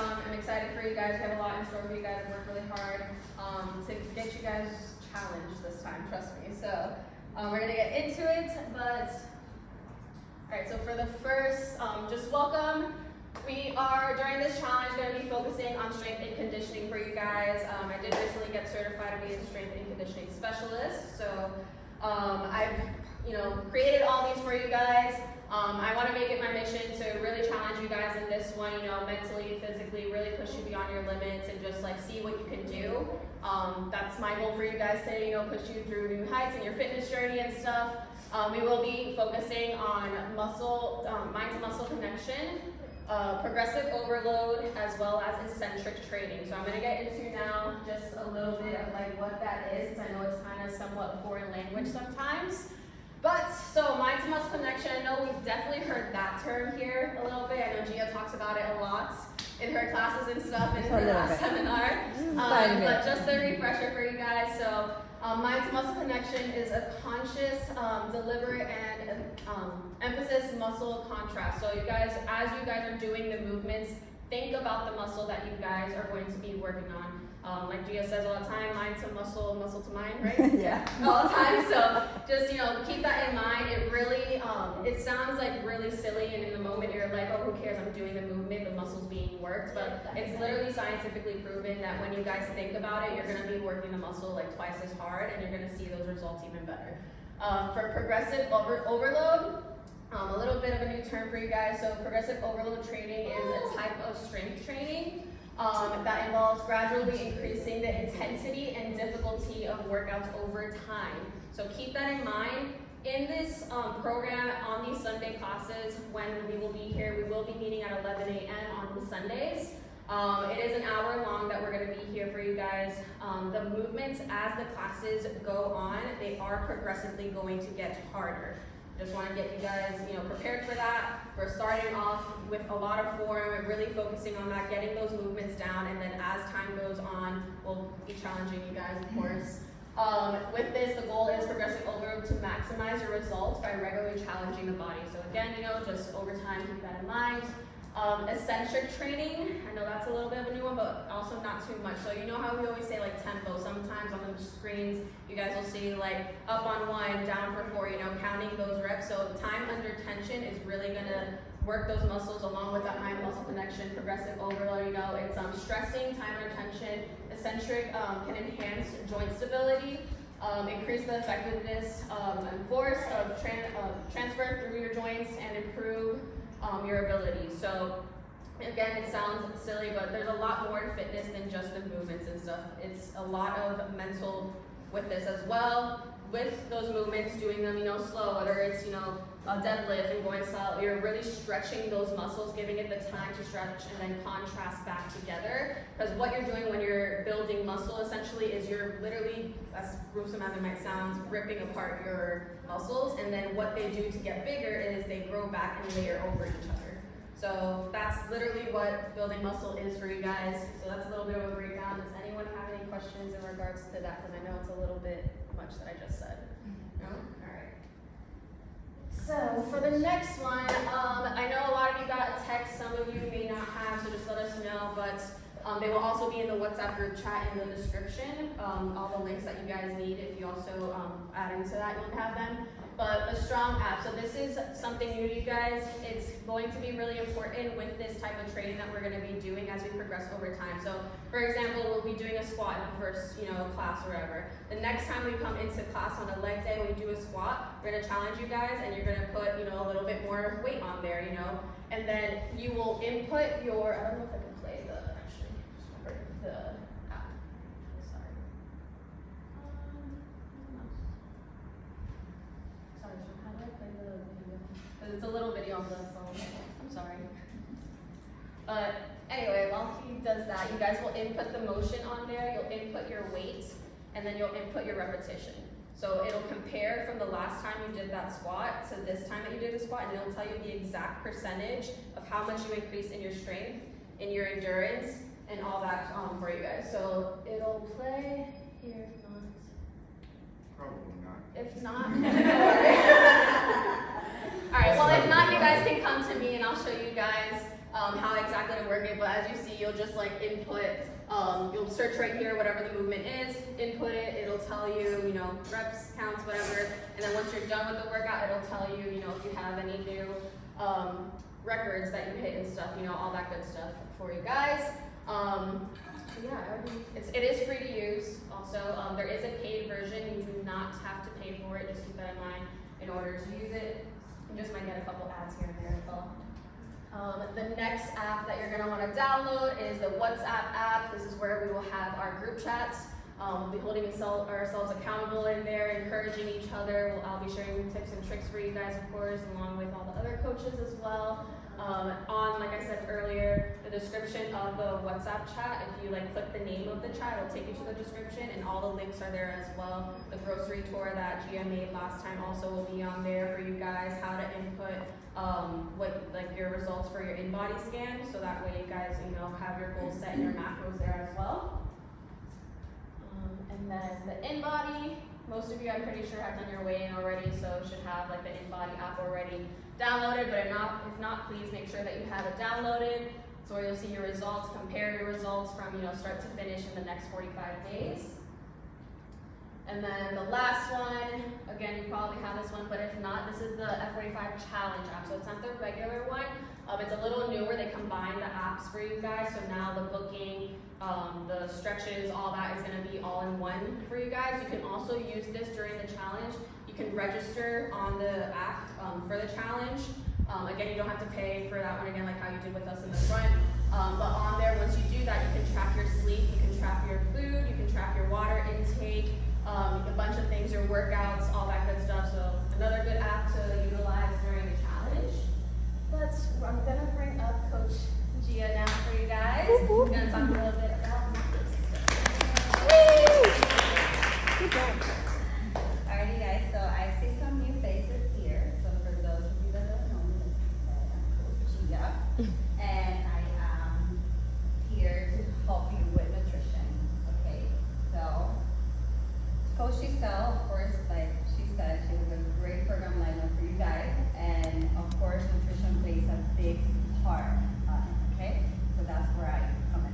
I'm excited for you guys. We have a lot in store for you guys. Work really hard to get you guys challenged this time, trust me. So we're gonna get into it, but all right, so for the first, just welcome. We are, during this challenge, going to be focusing on strength and conditioning for you guys. I did recently get certified to be a strength and conditioning specialist, so I've created all these for you guys. I want to make it my mission to really challenge you guys in this one, mentally, physically, really push you beyond your limits and just like see what you can do. That's my goal for you guys today, push you through new heights in your fitness journey and stuff. We will be focusing on muscle, mind to muscle connection, progressive overload, as well as eccentric training. So I'm going to get into now just a little bit of like what that is, because I know it's kind of somewhat foreign language sometimes. But, so mind to muscle connection, I know we've definitely heard that term here a little bit. I know Gia talks about it a lot in her classes and stuff in her last seminar. But just a refresher for you guys. So mind to muscle connection is a conscious, deliberate, and emphasis muscle contrast. So you guys, as you guys are doing the movements, think about the muscle that you guys are going to be working on. Like Gia says all the time, mind to muscle, muscle to mind, right? Yeah. All the time. So just, keep that in mind. It really, it sounds like really silly, and in the moment you're like, oh, who cares? I'm doing the movement, the muscle's being worked. But it's literally scientifically proven that when you guys think about it, you're going to be working the muscle like twice as hard, and you're going to see those results even better. For progressive overload, a little bit of a new term for you guys. So progressive overload training is a type of strength training that involves gradually increasing the intensity and difficulty of workouts over time. So keep that in mind. In this program, on these Sunday classes, when we will be here, we will be meeting at 11 a.m. on the Sundays. It is an hour long that we're going to be here for you guys. The movements as the classes go on, they are progressively going to get harder. Just want to get you guys, prepared for that. We're starting off with a lot of form and really focusing on that, getting those movements down, and then as time goes on, we'll be challenging you guys, of course. With this, the goal is progressive overload to maximize your results by regularly challenging the body. So again, just over time, keep that in mind. Eccentric training, I know that's a little bit of a new one, but also not too much. So you know how we always say like tempo, sometimes on the screens, you guys will see like up on 1, down for 4, counting those reps. So time under tension is really gonna work those muscles along with that mind muscle connection. Progressive overload, it's stressing, time under tension. Eccentric can enhance joint stability, increase the effectiveness and force of transfer through your joints, and improve your ability. So again, it sounds silly, but there's a lot more to fitness than just the movements and stuff. It's a lot of mental with this as well. With those movements, doing them, slow, whether it's, a deadlift and going slow, you're really stretching those muscles, giving it the time to stretch and then contrast back together. Because what you're doing when you're building muscle essentially is you're literally, as gruesome as it might sound, ripping apart your muscles, and then what they do to get bigger is they grow back and layer over each other. So that's literally what building muscle is for you guys. So that's a little bit of a breakdown. Does anyone have any questions in regards to that? Because I know it's a little bit much that I just said. No? All right. So for the next one, I know a lot of you got a text, some of you may not have, so just let us know, but they will also be in the WhatsApp group chat in the description, all the links that you guys need. If you also add into that, you'll have them. But the Strong app, so this is something new to you guys. It's going to be really important with this type of training that we're going to be doing as we progress over time. So for example, we'll be doing a squat in the first class or whatever. The next time we come into class on a leg day, we do a squat. We're going to challenge you guys, and you're going to put a little bit more weight on there, and then you will input your, I don't know if I can play the app. Sorry. Sorry, so how do I play the video? Because it's a little video on the phone. I'm sorry. Anyway, while he does that, you guys will input the motion on there. You'll input your weight, and then you'll input your repetition. So it'll compare from the last time you did that squat to this time that you did the squat, and it'll tell you the exact percentage of how much you increase in your strength, in your endurance, and all that for you guys. So it'll play here, if not. Probably not. If not, don't worry. All right, well, if not, you guys can come to me and I'll show you guys how exactly to work it, but as you see, you'll just like input, you'll search right here, whatever the movement is, input it, it'll tell you, you know, reps, counts, whatever, and then once you're done with the workout, it'll tell you, you know, if you have any new records that you hit and stuff, you know, all that good stuff for you guys. It is free to use. Also, there is a paid version. You do not have to pay for it. Just keep that in mind in order to use it. You just might get a couple ads here and there. That's all. The next app that you're going to want to download is the WhatsApp app. This is where we will have our group chats. We'll be holding ourselves accountable in there, encouraging each other. I'll be sharing tips and tricks for you guys, of course, along with all the other coaches as well. Like I said earlier, the description of the WhatsApp chat, if you like click the name of the chat, it'll take you to the description, and all the links are there as well. The grocery tour that Gia made last time also will be on there for you guys, how to input what like your results for your in-body scan, so that way you guys, you know, have your goals set and your macros there as well. And then the in-body, most of you I'm pretty sure have done your weigh-in already, so should have like the in-body app already downloaded, but if not, please make sure that you have it downloaded. So you'll see your results, compare your results from, you know, start to finish in the next 45 days. And then the last one, again, you probably have this one, but if not, this is the F45 challenge app. So it's not the regular one. It's a little newer. They combine the apps for you guys. So now the booking, the stretches, all that is going to be all in one for you guys. You can also use this during the challenge. You can register on the app for the challenge. Again, you don't have to pay for that one again, like how you did with us in the front. But on there, once you do that, you can track your sleep, you can track your food, you can track your water intake, a bunch of things, your workouts, all that good stuff. So another good app to utilize during the challenge. I'm gonna bring up Coach Gia now for you guys. We're gonna talk a little bit about macro systems. Good job. Alrighty guys, so I see some new faces here. So for those of you that don't know me, I'm Coach Gia, and I am here to help you with nutrition. Okay, so Coach Giselle, of course, like she said, she was a great program lineup for you guys, and of course, nutrition plays a big part on it. Okay, so that's where I come in.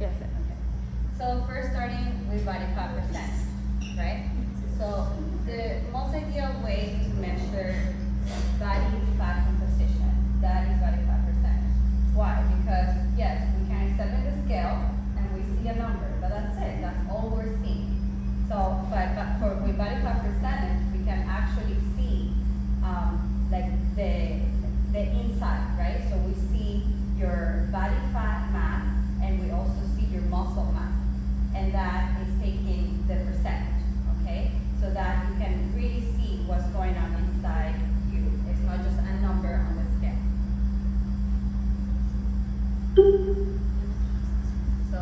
Yes. Okay. So first starting with body fat percent, right? So the most ideal way to measure body fat composition, that is body fat percentage. Why? Because yes, we can step in the scale and we see a number, but that's it. That's all we're seeing. So, but with body fat percentage, we can actually see like the inside, right? So we see your body fat mass, and we also see your muscle mass, and that is taking the percentage, okay? So that you can really see what's going on inside you. It's not just a number on the scale. So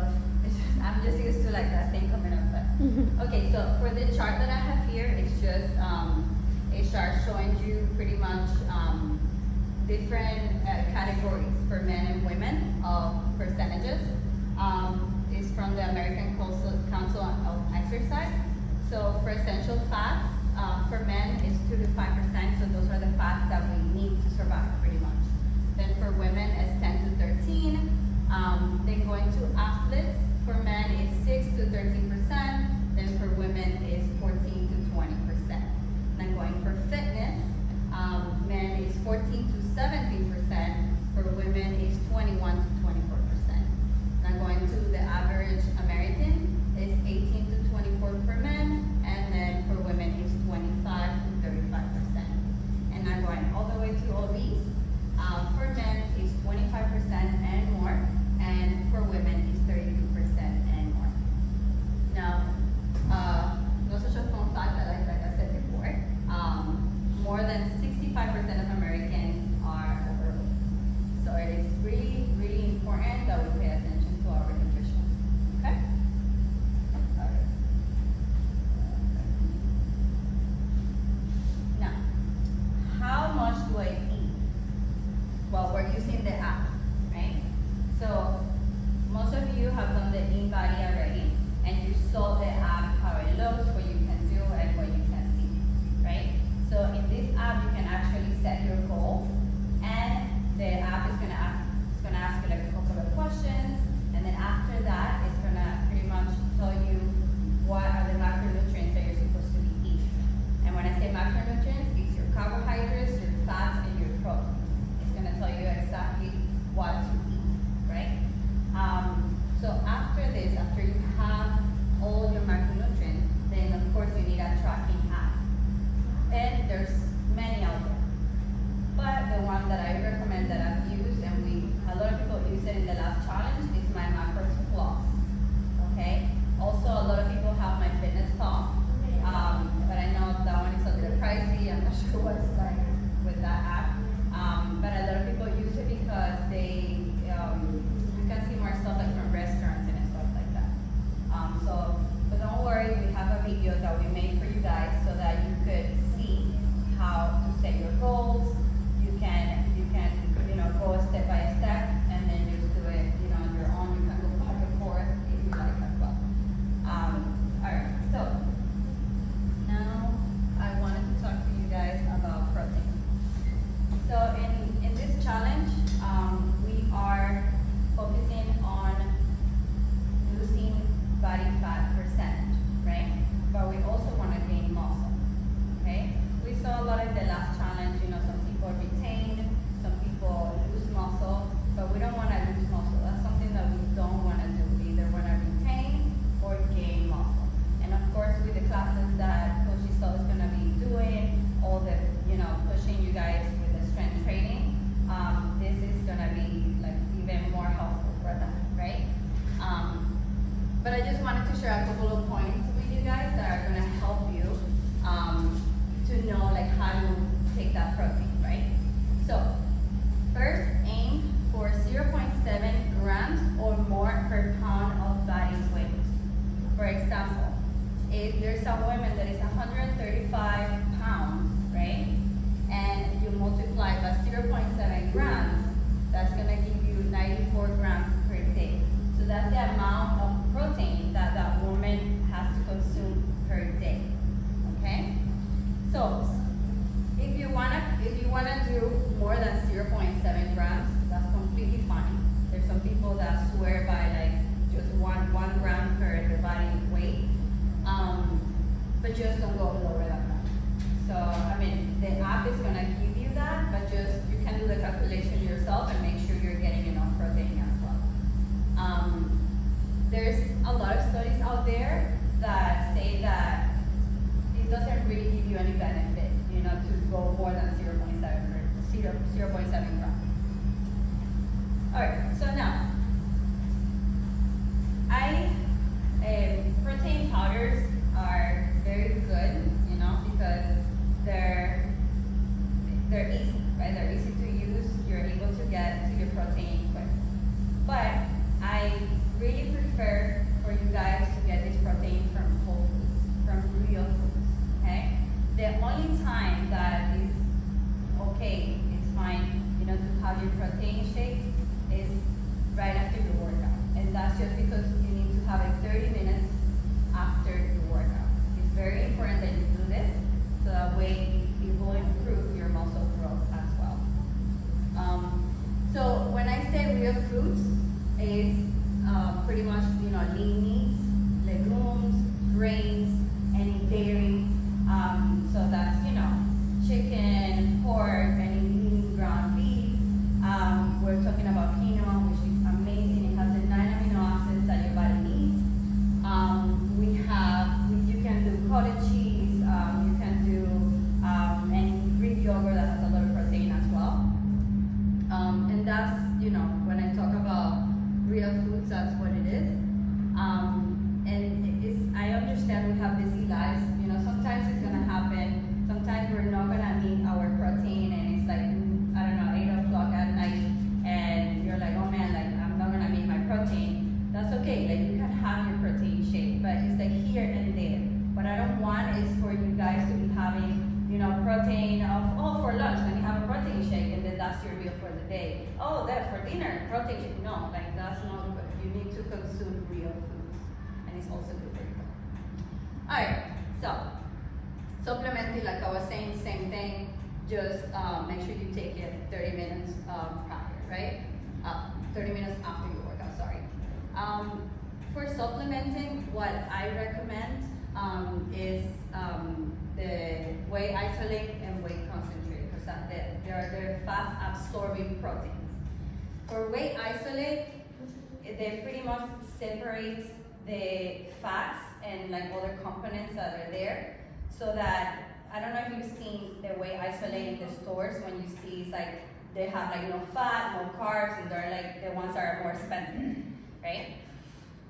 I'm just used to like that thing coming up. But. Okay, so for the chart that I have here, it's just a chart showing you pretty much different categories for men and women of percentages. It's from the American Council of Exercise. So for essential fats, for men it's 2 to 5%, so those are the fats that we need to survive pretty much. Then for women it's 10 to 13. Then going to athletes, for men it's 6 to 13%. Then for women it's 14 to 20%. Then going for fitness, men is 14 to 17%. For women is 21 to 24%. Now going to the average American is 18 to 24 for men, and then for women is 25 to 35%. And now going all the way to obese, what to eat, right? So after this, after you have all your macronutrients, then of course you need a tracking app. And there's many out there. But the one that I recommend that I've used, and a lot of people use it in the last challenge, is my Macros Plus. Okay? Also, a lot of people have my Fitness Pal, but I know that one is a little pricey. I'm not sure what's like with that app. But a lot of people use it because you can see more stuff like from restaurants and stuff like that. But don't worry, we have a video that we made for you guys so that you could see how to set your goals. You can go step by step and then just do it, on your own. You can go back and forth if you like as well. Alright, so now I wanted to talk to you guys about protein. So in this challenge, we are focusing on losing body fat percentage, right? But we also want to gain muscle, okay? We saw a lot in the last challenge, some people retain, some people lose muscle, but we don't want to lose muscle. That's something that we don't want to do. We either want to retain or gain muscle. And of course, with the classes that Coach Isel is going to be doing, all the, pushing you guys with the strength training, this is going to be like even more helpful for them, right? But I just wanted to share a couple of points with you guys that are going to help you to know like how to take that protein, right? So first, aim for 0.7 grams or more per pound of body weight. For example, if there's a woman that is 135 pounds, right? And you multiply by 0.7 grams, that's gonna give you 94 grams per day. So that's the amount of protein that that woman has to consume per day, okay? So if you wanna do more than 0.7 grams, that's completely fine. There's some people that swear by like just one gram per their body weight, but just don't go lower than that. So the app is gonna give you that, but just you can do the calculation yourself and make sure you're getting enough protein as well. There's a lot of studies out there that say that it doesn't really give you any benefit, to go more than 0.7 grams. All right, so now, protein powders are very good, because they're easy, right? They're easy to use. You're able to get to your protein quick. But I really prefer for you guys to get this protein from whole foods, from real foods, okay? The only time that is okay, it's fine, to have your protein shakes is right after your workout. And that's just because you need to have it 30 minutes after your workout. It's very important that you do this, so that way it will improve your muscle growth as well. So when I say real foods, is pretty much lean meats, legumes, grains, any dairy. So that's chicken, pork, any lean ground beef. We're talking about quinoa, which is amazing. It has the 9 amino acids that your body needs. You can do cottage cheese. You can do any Greek yogurt that has a lot of protein as well. And that's when I talk about real foods, that's what it is. And I understand we have busy lives. Sometimes it's gonna happen. Sometimes we're not gonna meet our protein, and it's like 8 o'clock at night, and you're like, oh man, like I'm not gonna meet my protein. That's okay. Like you can have your protein shake, but it's like here and there. What I don't want is for you guys to be having, protein for lunch, then you have a protein shake, and then that's your meal for the day. Oh, that for dinner, protein shake. No, like that's not good. You need to consume real foods, and it's also good for you. All right, so supplementing, like I was saying, same thing. Just make sure you take it 30 minutes prior, right? 30 minutes after your workout, sorry. For supplementing, what I recommend is the whey isolate and whey concentrate, because they're fast absorbing proteins. For weight isolate, they pretty much separate the fats and like other components that are there, so that, I don't know if you've seen the weight isolate in the stores when you see it's like they have like no fat, no carbs, and they're like the ones that are more expensive, right?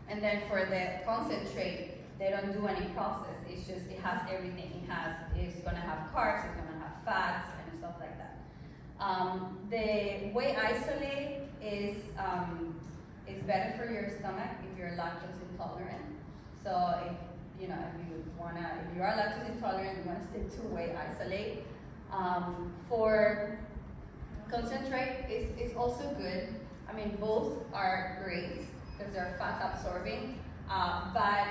And then for the concentrate, they don't do any process. It's just, it has everything. It's gonna have carbs, it's gonna have fats and stuff like that. The whey isolate is better for your stomach if you're lactose intolerant. So if you are lactose intolerant, you wanna stick to whey isolate. For concentrate, it's also good. I mean, both are great because they're fat absorbing, but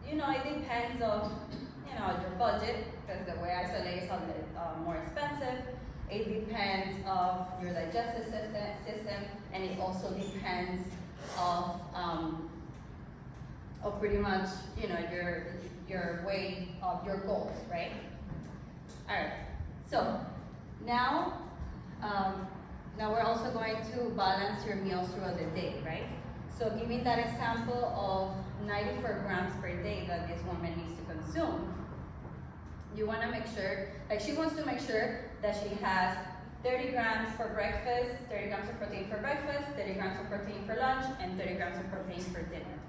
it depends on your budget, because the whey isolate is a little more expensive. It depends of your digestive system, and it also depends of pretty much your weight of your goals, right? All right. So now we're also going to balance your meals throughout the day, right? So giving that example of 94 grams per day that this woman needs to consume, you want to make sure, she wants to make sure that she has 30 grams for breakfast, 30 grams of protein for breakfast, 30 grams of protein for lunch, and 30 grams of protein for dinner,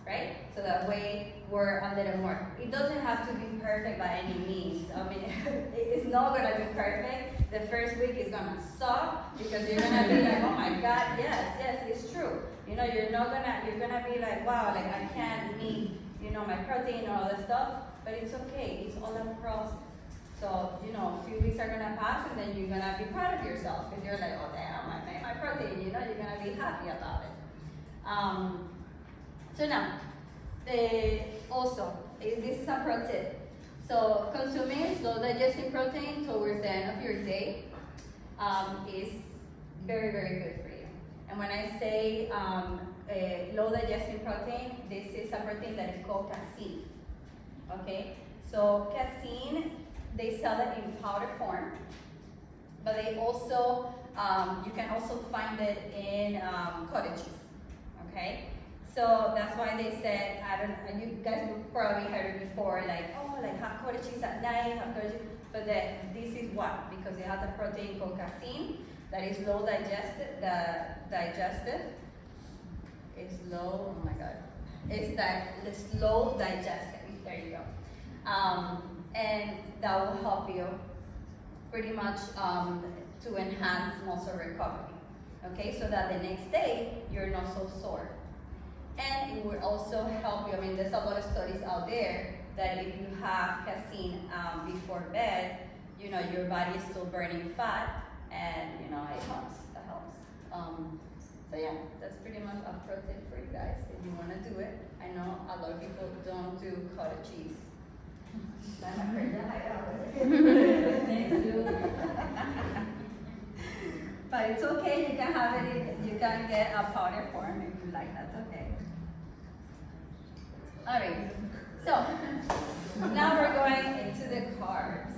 right? So that way we're a little more. It doesn't have to be perfect by any means. I mean, it's not gonna be perfect. The first week is gonna suck because you're gonna be like, oh my God, yes, it's true. You're gonna be like, wow, like I can't meet, my protein and all that stuff, but it's okay. It's all a process. So, a few weeks are gonna pass and then you're gonna be proud of yourself because you're like, oh damn, I made my protein, you're gonna be happy about it. So now, this is a pro tip. So consuming slow digesting protein towards the end of your day is very, very good for you. And when I say low digesting protein, this is a protein that is called casein. Okay, so casein, they sell it in powder form, but they also, you can also find it in cottage cheese. Okay. So that's why they said, you guys have probably heard it before, like, oh, like have cottage cheese at night, have cottage cheese. But this is what? Because it has a protein called casein that is low digestive. It's low, oh my God. It's low digesting, there you go. And that will help you pretty much to enhance muscle recovery. Okay, so that the next day, you're not so sore. And it will also help you, there's a lot of studies out there that if you have casein before bed, your body is still burning fat, and it helps, that helps. So yeah, that's pretty much a pro tip for you guys if you want to do it. I know a lot of people don't do cottage cheese. But it's okay, you can have it, you can get a powder form if you like, that's okay. Alright, so now we're going into the carbs.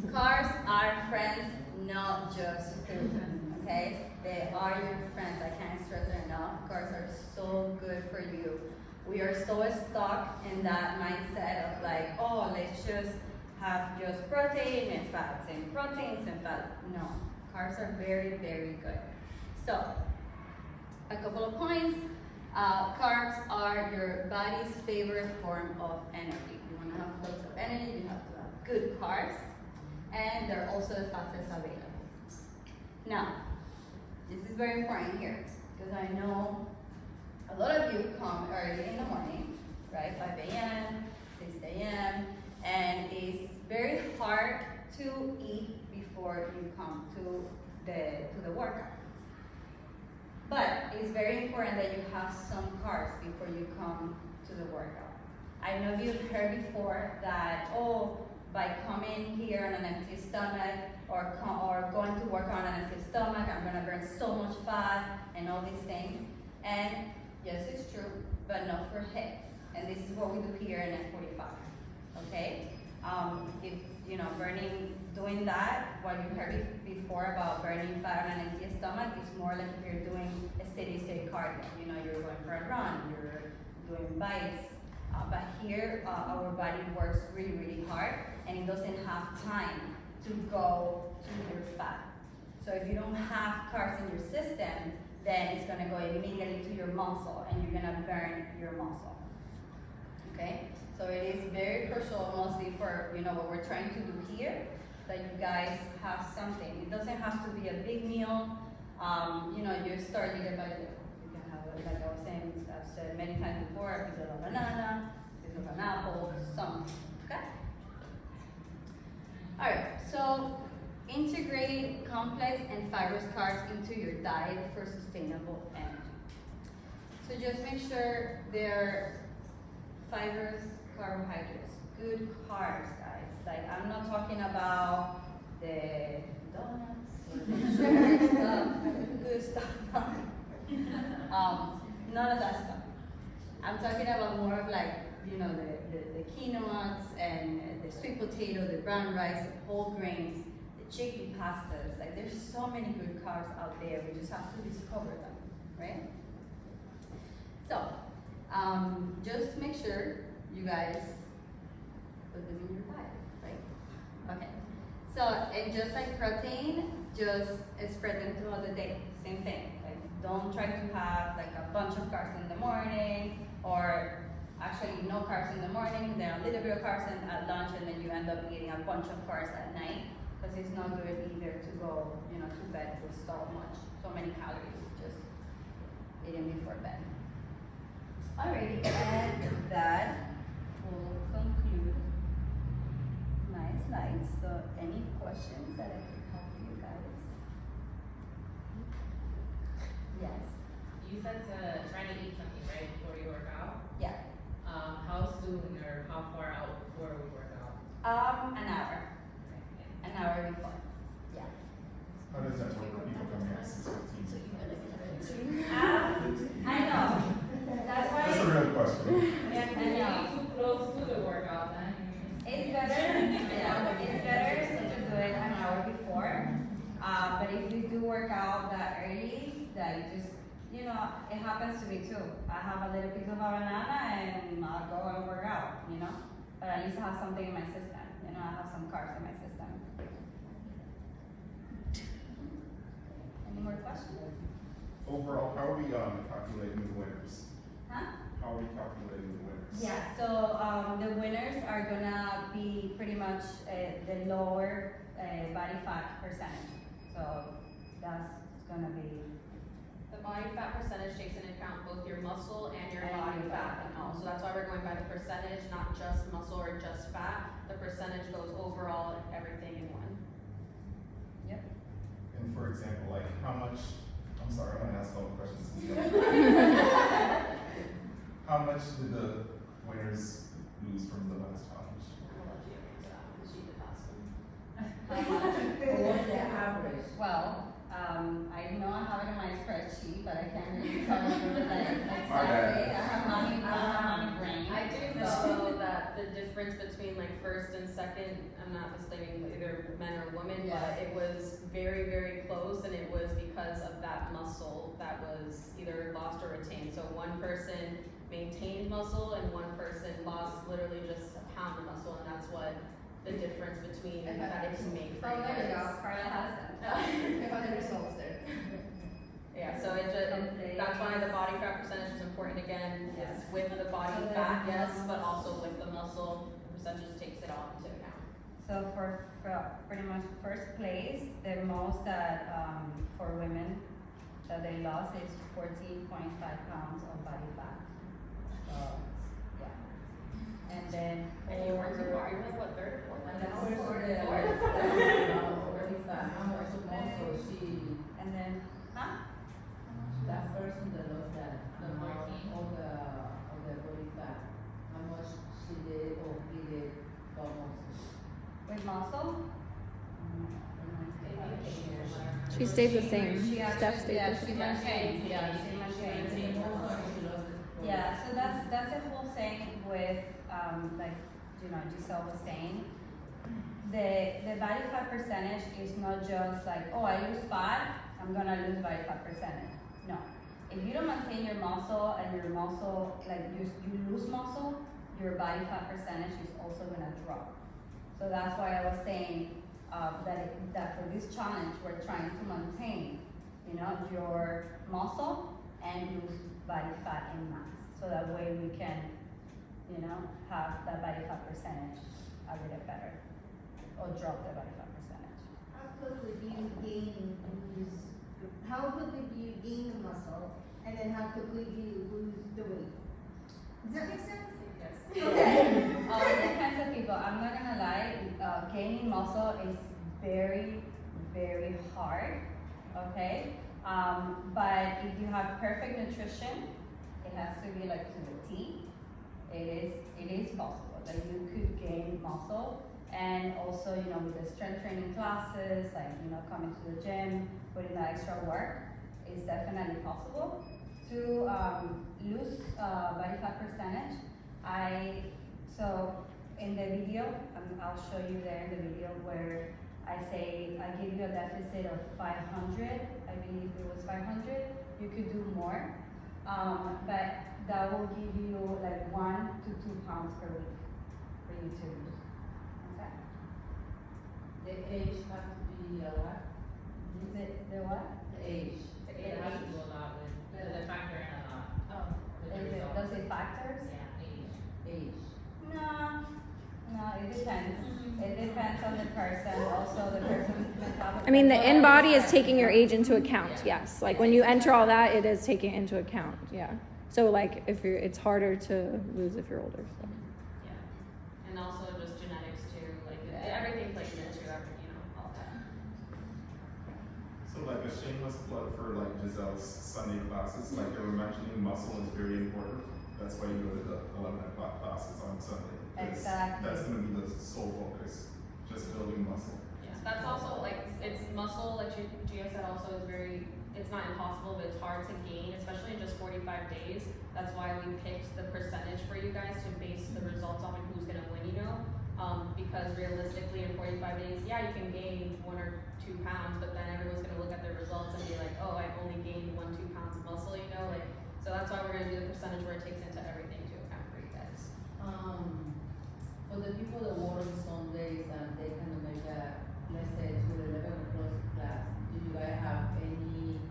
Carbs are friends, not just food, okay? They are your friends, I can't stress it enough. Carbs are so good for you. We are so stuck in that mindset of like, oh, let's just have just protein and fats and proteins and fats. No, carbs are very, very good. So, a couple of points. Carbs are your body's favorite form of energy. You want to have lots of energy, you have to have good carbs, and they're also the fastest available. Now, this is very important here, because I know a lot of you come early in the morning, right? 5 a.m., 6 a.m., and it's very hard to eat before you come to the workout. But it's very important that you have some carbs before you come to the workout. I know you've heard before that, by coming here on an empty stomach or going to work on an empty stomach, I'm gonna burn so much fat and all these things. And yes, it's true, but not for HIIT. And this is what we do here in F45, okay? If, doing that, what you heard before about burning fat on an empty stomach, stomach is more like if you're doing a steady state cardio. You know, you're going for a run, you're doing bikes. But here, our body works really, really hard, and it doesn't have time to go to your fat. So if you don't have carbs in your system, then it's gonna go immediately to your muscle, and you're gonna burn your muscle. Okay? So it is very crucial, mostly for what we're trying to do here, that you guys have something. It doesn't have to be a big meal. You start little by little. You can have, like I was saying, I've said many times before, a piece of a banana, a piece of an apple, something. Okay? All right. So integrate complex and fibrous carbs into your diet for sustainable energy. So just make sure they're fibrous carbohydrates, good carbs, guys. Like, I'm not talking about the donuts or the sugar stuff, good stuff. None of that stuff. I'm talking about more of like, the quinoas and the sweet potato, the brown rice, the whole grains, the chickpea pastas. Like, there's so many good carbs out there. We just have to discover them, right? So, just make sure you guys put them in your diet, right? Okay. So, and just like protein, just spread them throughout the day. Same thing. Like, don't try to have like a bunch of carbs in the morning, or actually no carbs in the morning, then a little bit of carbs at lunch, and then you end up eating a bunch of carbs at night, because it's not good either to go, to bed with so many calories, just eating before bed. Alrighty, and that will conclude my slides. So any questions that I can help you guys? Yes. You said to try to eat something, right, before you work out? Yeah. How soon or how far out before we work out? An hour. An hour before. Yeah. How does that work for people coming at 6:15? I know. That's why. That's a real question. And I know. too close to the workout then. It's better, it's better to do it an hour before. But if you do work out that early, that you just, it happens to me too. I have a little piece of a banana and I'll go and work out, But at least I have something in my system. I have some carbs in my system. Any more questions? Overall, how are we calculating the winners? Huh? How are we calculating the winners? Yeah, so the winners are gonna be pretty much the lower body fat percentage. So that's gonna be. The body fat percentage takes into account both your muscle and your And body your fat. fat. So that's why we're going by the percentage, not just muscle or just fat. The percentage goes overall and everything in one. Yep. And for example, like how much, I'm sorry, I'm gonna ask all the questions. How much did the winners lose from the last challenge? I'll let you answer that one, 'cause she did last one. What's the average? Well, I know I have it in my spreadsheet, but I can't really tell you like bad. exactly. I have mommy brain. I do know that the difference between like first and second, I'm not disclaiming either men or women, Yeah. but it was very, very close, and it was because of that muscle that was either lost or retained. So one person maintained muscle and one person lost literally just a pound of muscle, and that's what the difference between that it can make for Oh, you there you go. guys. Carla has them. If other results there. Yeah, so it's that's why the body fat percentage is important again. It's with the body So fat, then- yes, but also with the muscle. The percentage takes it all into account. So for pretty much first place, the most that for women that they lost is 14.5 pounds of body fat. So yeah, and then And you weren't too far, you were like what, third or fourth? And that was for the, already fat, how much of muscle she, and then that person that lost that, the amount of the body fat, how much she did or he did for muscle? with muscle. She stayed the same. She Steph actually, stayed yeah, the she same. maintained, yeah, she She maintained. maintained muscle, she lost it. Yeah, so that's the whole thing with like Giselle was saying. The body fat percentage is not just like, oh, I lose fat I'm gonna lose body fat percentage. No. If you don't maintain your muscle and your muscle, like you lose muscle, your body fat percentage is also gonna drop. So that's why I was saying that for this challenge, we're trying to maintain, your muscle and lose body fat in mass. So that way we can, have that body fat percentage a little better, or drop the body fat percentage. How quickly do you gain and lose, how quickly do you gain the muscle, and then how quickly do you lose the weight? Does that make sense? Yes. It depends on people. I'm not gonna lie, gaining muscle is very, very hard, okay? But if you have perfect nutrition, it has to be like to the T. It is possible that you could gain muscle, and also, with the strength training classes, like, coming to the gym, putting the extra work, it's definitely possible to lose body fat percentage. So in the video, I'll show you there in the video where I say I give you a deficit of 500. I believe it was 500. You could do more, but that will give you like 1 to 2 pounds per week for you to lose. Okay. The age has to be what? The what? The age. It has to go a lot with, does it factor in a lot? With the results? Does it factors? Yeah, age. Age. No, it depends. It depends on the person, also the person's mentality. I mean, the in body is taking your age into account, yes. Like when you enter all that, it is taking into account, yeah. So like it's harder to lose if you're older, so. Yeah. And also just genetics too, like everything plays into all that. So like a shameless plug for like Giselle's Sunday classes, like they were mentioning, muscle is very important. That's why you go to the 11 o'clock classes on Sunday. 'Cause Exactly. That's gonna be the sole focus, just building muscle. Yeah, that's also like, it's muscle, like Gia said also is it's not impossible, but it's hard to gain, especially in just 45 days. That's why we picked the percentage for you guys to base the results on who's gonna win, because realistically in 45 days, yeah, you can gain 1 or 2 pounds, but then everyone's gonna look at their results and be like, oh, I only gained 1-2 pounds of muscle, so that's why we're gonna do the percentage where it takes into everything to account for you guys. For the people that work on Sundays and they can make let's say to the 11 o'clock class, do you guys have any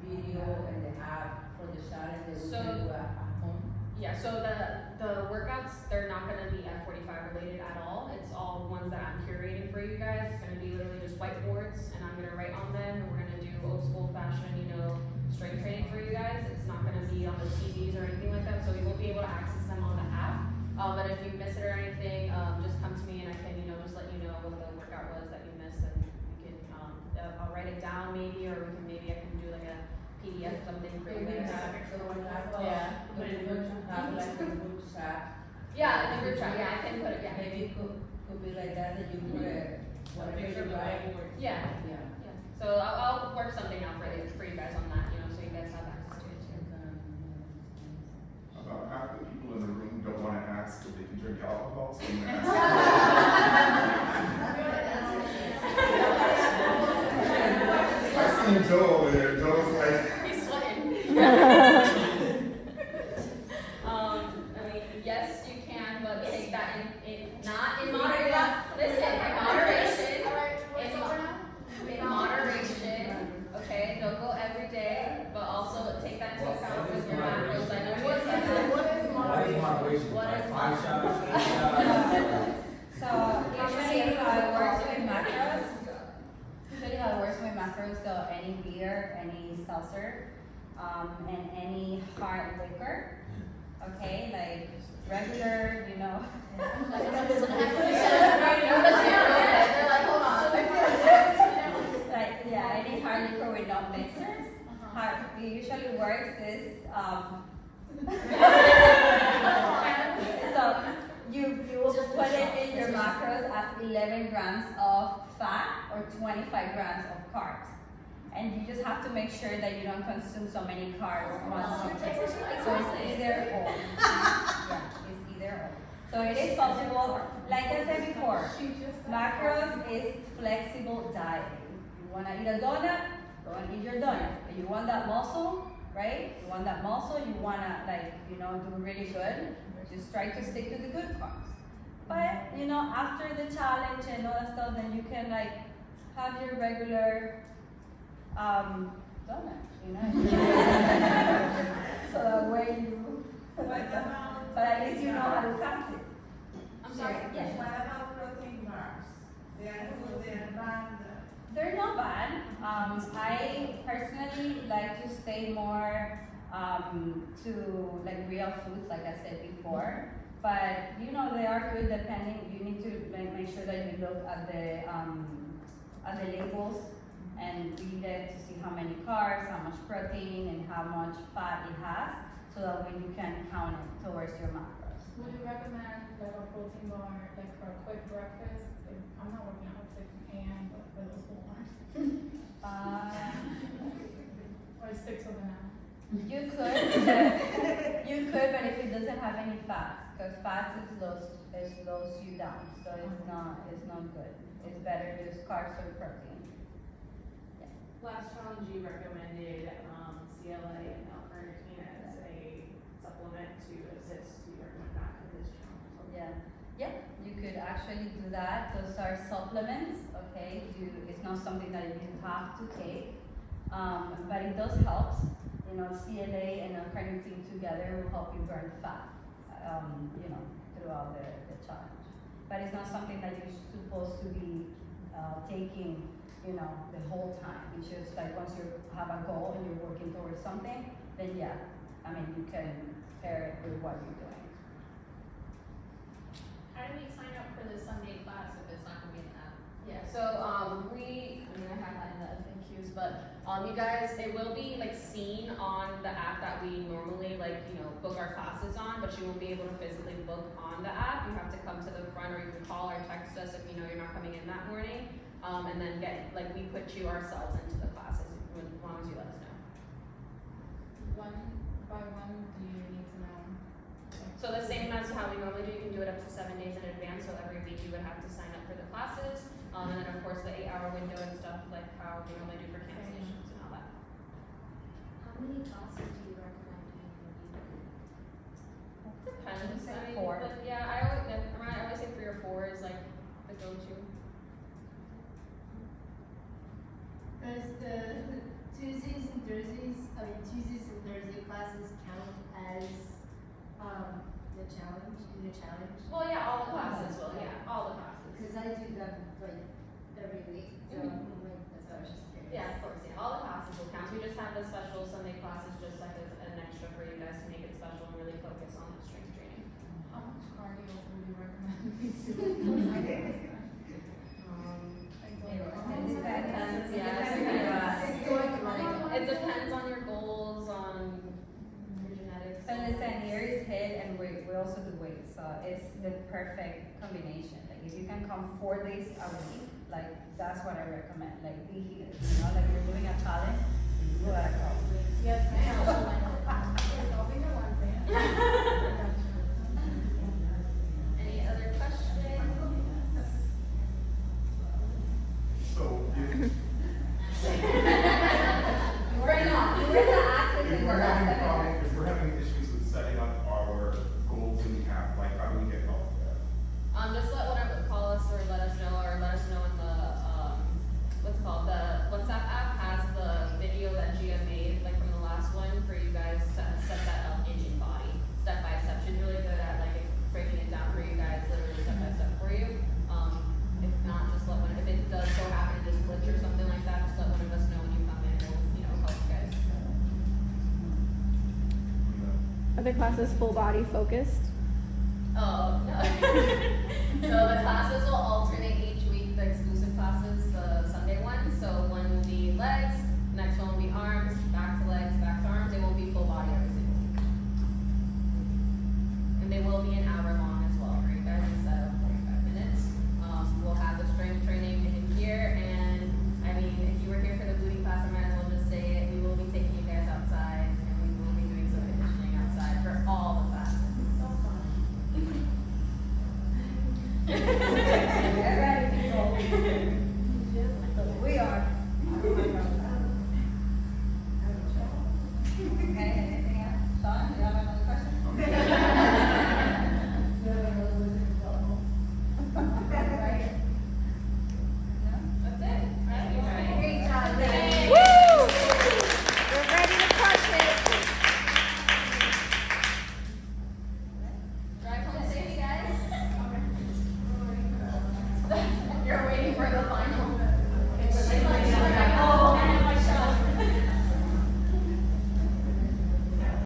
video and the app for the challenge that we can do at home? Yeah, so the workouts, they're not gonna be F45 related at all. It's all ones that I'm curating for you guys. It's gonna be literally just whiteboards, and I'm gonna write on them, and we're gonna do old school fashion, strength training for you guys. It's not gonna be on the TVs or anything like that, so you won't be able to access them on the app. But if you miss it or anything, just come to me and I can, just let you know what the workout was that you missed, and we can, I'll write it down maybe, or maybe I can do like a PDF something for you guys. So when I go, Yeah. when you have like a group chat. Yeah, in the group chat, yeah, I can put it, yeah. Maybe it could be like that you put whatever Picture you of the write. whiteboard. Yeah. Yeah. Yeah. So I'll work something out for you guys on that, so you guys have access to it too. About half the people in the room don't wanna ask if they can drink alcohol, so I'm gonna ask. I seen Joe over there, Joe's like, He's sweating. Yes, you can, but take that not in moderation. Listen, in moderation. In moderation. Okay, don't go every day, but also take that into account with your macros. I know you said that. What is moderation? Like 5 shots, 8 shots? So usually how it works with macros, so any beer, any seltzer, and any hard liquor, okay, like regular, like, yeah, any hard liquor with no mixers. How it usually works is, so you will put it in your macros as 11 grams of fat or 25 grams of carbs. And you just have to make sure that you don't consume so many carbs once you take it. So it's either or. Yeah, it's either or. So it is possible, like I said before, macros is flexible dieting. You wanna eat a donut? Go and eat your donut. If you want that muscle, right? You want that muscle, you wanna do really good. Just try to stick to the good carbs. But after the challenge and all that stuff, then you can have your regular donut, so that way you. But at least you know how to count it. I'm sorry, yes. What about protein bars? They are good, they are bad. They're not bad. I personally like to stay more to real foods, like I said before. But they are good depending. You need to make sure that you look at the labels and read it to see how many carbs, how much protein, and how much fat it has, so that way you can count it towards your macros. Would you recommend a protein bar for a quick breakfast? I'm not working out at 6 a.m. but for those who aren't. Or 6 of an hour. You could, but if it doesn't have any fat, because fat slows you down, so it's not good. It's better just carbs or protein. Last challenge you recommended CLA and L-carnitine as a supplement to assist. Do you recommend that for this challenge? Yeah, you could actually do that. Those are supplements, okay? It's not something that you have to take, but it does help. CLA and L-carnitine together will help you burn fat, throughout the challenge. But it's not something that you're supposed to be taking, the whole time. It's just once you have a goal and you're working towards something, then you can pair it with what you're doing. How do we sign up for the Sunday class if it's not gonna be an app? Yeah, so I have that in the FAQs, but you guys, it will be seen on the app that we normally book our classes on, but you won't be able to physically book on the app. You have to come to the front, or you can call or text us if you're not coming in that morning, and then we put you ourselves into the classes as long as you let us know. When do you need to know? So the same as how we normally do, you can do it up to 7 days in advance, so every week you would have to sign up for the classes, and then of course the 8-hour window and stuff, like how we normally do for cancellations and all that. How many classes do you recommend doing in a week? Depends, Say I mean, 4. but yeah, I always say 3 or 4 is the go-to. Does the Tuesdays and Thursday classes count as the challenge, in the challenge? Well, yeah, all the classes will, all the classes. Because I do them every week, so that's what I was just curious. Yeah, of course, all the classes will count. We just have the special Sunday classes just as an extra for you guys to make it special and really focus on the strength training. How much cardio would you recommend me to? It depends on your goals, on your genetics. And listen, here is HIIT and we also do weights, so it's the perfect combination. If you can come 4 days a week, that's what I recommend. Be here, you're doing a challenge, you gotta go. Yes, ma'am. I'll be here Wednesday. Any other questions? So if if we're having issues with setting up our goals in the app, how do we get help with that? Just call us or let us know in the the WhatsApp app has the video that Gia made from the last one for you guys to set that up in InBody step by step. She's really good at breaking it down for you guys, literally step by step for you. If not, just if it does so happen to just glitch or something like that, just let one of us know when you come in. We'll help you guys. Are the classes full body focused? Oh, no. So the classes will alter